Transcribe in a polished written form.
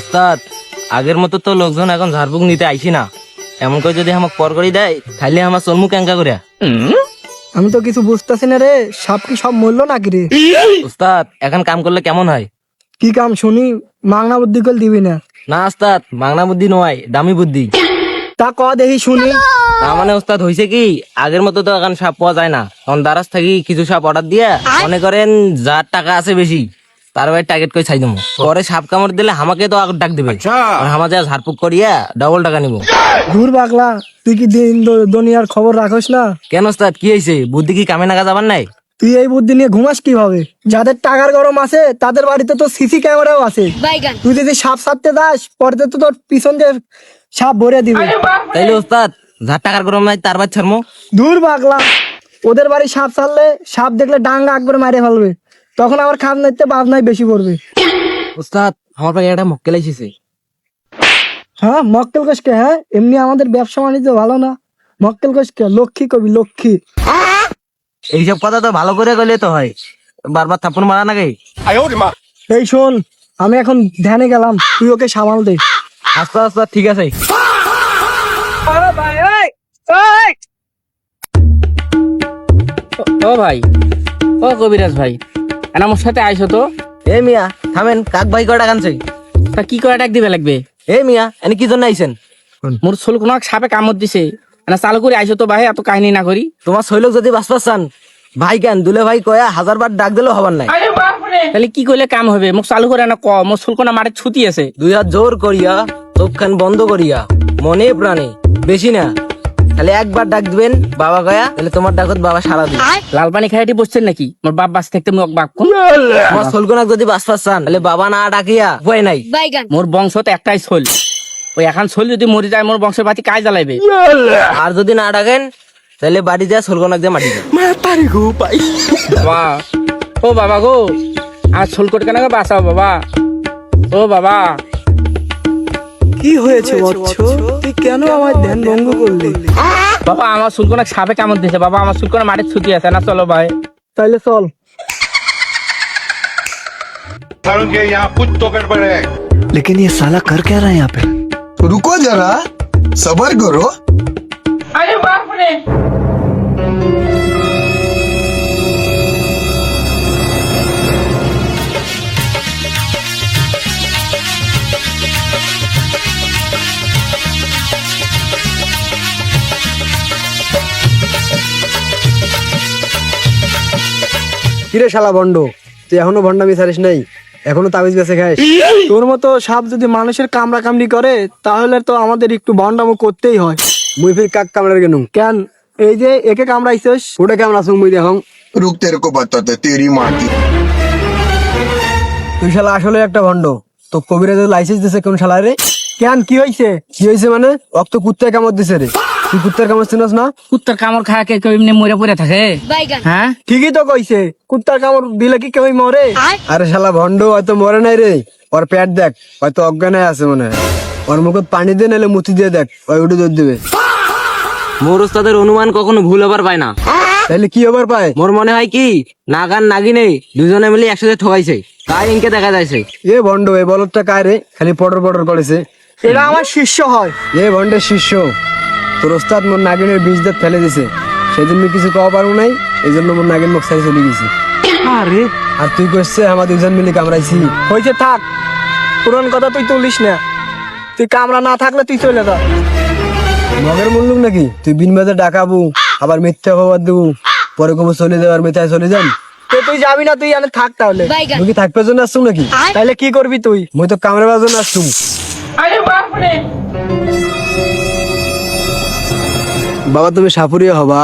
ওস্তাদ আগের মতো তো লোকজন এখন ঝাড়ফুঁক নিতে আইসি না, এমন করে যদি আমাকে পর করে দেয় তাহলে আমার চলমু ক্যাঙ্কা করে। আমি তো কিছু বুঝতেছি না রে, সাপ কি সব মরলো নাকি রে? ওস্তাদ এখন কাম করলে কেমন হয়? কি কাম শুনি, মাংনা বুদ্ধি করে দিবি না? না ওস্তাদ, মাংনা বুদ্ধি নয়, দামি বুদ্ধি। তা ক দেখি শুনি। না মানে ওস্তাদ হয়েছে কি, আগের মতো তো এখন সাপ পাওয়া যায় না, তখন দারাজ থাকি কিছু সাপ অর্ডার দিয়া মনে করেন যার টাকা আছে বেশি তার ভাই টার্গেট করে ছাই দেবো, পরে সাপ কামড় দিলে আমাকে তো আগে ডাক দেবে, আর আমার যা ঝাড়ফুঁক করিয়া ডবল টাকা নিবো। দূর পাগলা, তুই কি দিন দুনিয়ার খবর রাখোস না? কেন ওস্তাদ কি হয়েছে, বুদ্ধি কি কামে নাগা যাবার নাই? তুই এই বুদ্ধি নিয়ে ঘুমাস কিভাবে? যাদের টাকার গরম আছে তাদের বাড়িতে তো সিসি ক্যামেরাও আছে। তুই যদি সাপ সারতে যাস পরে তো তোর পিছন দিয়ে সাপ ভরে দিবে। তাইলে ওস্তাদ যার টাকার গরম নাই তার বাদ ছাড়মো। দূর পাগলা, ওদের বাড়ি সাপ ছাড়লে সাপ দেখলে ডাঙ্গা একবারে মারে ফেলবে, তখন আবার খাপ নাইতে বাদ নাই বেশি পড়বে। ওস্তাদ আমার পায়ে একটা মক্কেল এসেছে। হ্যাঁ মক্কেল কোষকে? হ্যাঁ এমনি আমাদের ব্যবসা বাণিজ্য ভালো না, মক্কেল কোষকে লক্ষ্মী কবি লক্ষ্মী। এইসব কথা তো ভালো করে গেলে তো হয়, বারবার থাপ্পড় মারা নাকি? এই শোন, আমি এখন ধ্যানে গেলাম, তুই ওকে সামাল দে। আস্তে আস্তে ঠিক আছে। ও ভাই, ও কবিরাজ ভাই, আমার সাথে আইসো তো। এ মিয়া থামেন, কাক ভাই কয়টা কানছে? তা কি করে ডাক দিবে লাগবে? এ মিয়া এনে কি জন্য আইছেন? মোর ছোল কোন সাপে কামড় দিছে, চালু করে আইসো তো ভাই, এত কাহিনী না করি। তোমার শৈলক যদি বাঁচপাস চান ভাই কেন দুলে ভাই কয়া 1000 বার ডাক দিলেও হবার নাই। তাহলে কি করলে কাম হবে? মোক চালু করে না ক, মোর ছোল কোনা মাঠে ছুটি আছে। 2 হাত জোর করিয়া চোখ খান বন্ধ করিয়া মনে প্রাণে বেশি না তাহলে একবার ডাক দিবেন বাবা কয়া, তাহলে তোমার ডাকত বাবা সারা দিবে। লাল পানি খাইটি বসছেন নাকি? মোর বাপ বাস থাকতে মোক বাপ কোন? তোমার শোলকনাক যদি বাঁচপাস চান তাহলে বাবা না ডাকিয়া উপায় নাই। মোর বংশ তো একটাই ছোল, ওই এখন ছোল যদি মরে যায় মোর বংশের বাতি কাজ জ্বালাইবে। আর যদি না ডাকেন তাহলে বাড়ি যা শোলকনাক দিয়ে মাটি বাবা, ও বাবা গো, আর ছোলকট কেন বাঁচাও বাবা, ও বাবা। কি হয়েছে বৎস, তুই কেন আমার ধ্যান ভঙ্গ করলি? বাবা আমার চুলকোনা সাপে কামড় দিয়েছে বাবা, আমার চুলকোনা মাঠে ছুটি আছে না, চলো ভাই। তাইলে চল। के यहाँ कुछ तो गड़बड़ है। लेकिन ये साला कर क्या रहा है यहाँ पे? रुको जरा, सबर करो। अरे बाप रे, কিরে শালা ভণ্ড, তুই এখনো ভণ্ডামি ছাড়িস নাই? এখনো তাবিজ বেঁচে খাস? তোর মতো সাপ যদি মানুষের কামড়া কামড়ি করে তাহলে তো আমাদের একটু ভন্ডামো করতেই হয়। মুই ফির কাক কামড়ার কেন? কেন, এই যে একে কামড়াইছিস। ওটা কেমন আসুন মুই দেখং? रुक तेरे को बताते तेरी माँ की। তুই শালা আসলে একটা ভণ্ড। তো কবিরাজের লাইসেন্স দিছে কোন শালা রে? কেন কি হয়েছে? কি হয়েছে মানে? অক্ত কুত্তায় কামড় দিছে রে। তুই কুত্তার কামড় চিনস না? কুত্তার কামড় খায় কে কেউ এমনি মরে পড়ে থাকে? হ্যাঁ ঠিকই তো কইছে, কুত্তার কামড় দিলে কি কেউ মরে? আরে শালা ভণ্ড, হয়তো মরে নাই রে, ওর পেট দেখ, হয়তো অজ্ঞান হয়ে আছে মনে হয়। ওর মুখে পানি দিয়ে নাহলে মুতি দিয়ে দেখ, ওই উঠে দৌড় দিবে। মোর ওস্তাদের অনুমান কখনো ভুল হবার পায় না। তাহলে কি হবার পায়? মোর মনে হয় কি নাগান নাগিনে দুজনে মিলে একসাথে ঠকাইছে, তাই ইনকে দেখা যাচ্ছে। এ ভণ্ড, এ বলদটা কায় রে? খালি পটর পটর করেছে। এরা আমার শিষ্য হয়। এ ভণ্ডের শিষ্য। তোর ওস্তাদ মোর নাগিনের বীজ দাঁত ফেলে দিছে, সেদিন আমি কিছু কওয়া পারবো নাই, এই জন্য মোর নাগিন মুখ সারি চলে গেছি। আরে আর তুই কইছে আমার দুজন মিলে কামড়াইছি। হয়েছে, থাক, পুরন কথা তুই তুলিস না। তুই কামড়া না থাকলে তুই চলে যা। মগের মূল্যক নাকি? তুই বিন বাজে ডাকাবো, আবার মিথ্যা খবর দেবো, পরে কবে চলে যাবার মিথ্যায় চলে যান। তো তুই যাবি না, তুই এনে থাক তাহলে। তুই কি থাকবে জন্য আসছু নাকি? তাহলে কি করবি তুই? মুই তো কামড়াবার জন্য আসছু। বাবা তুমি সাপুরিয়া হবা।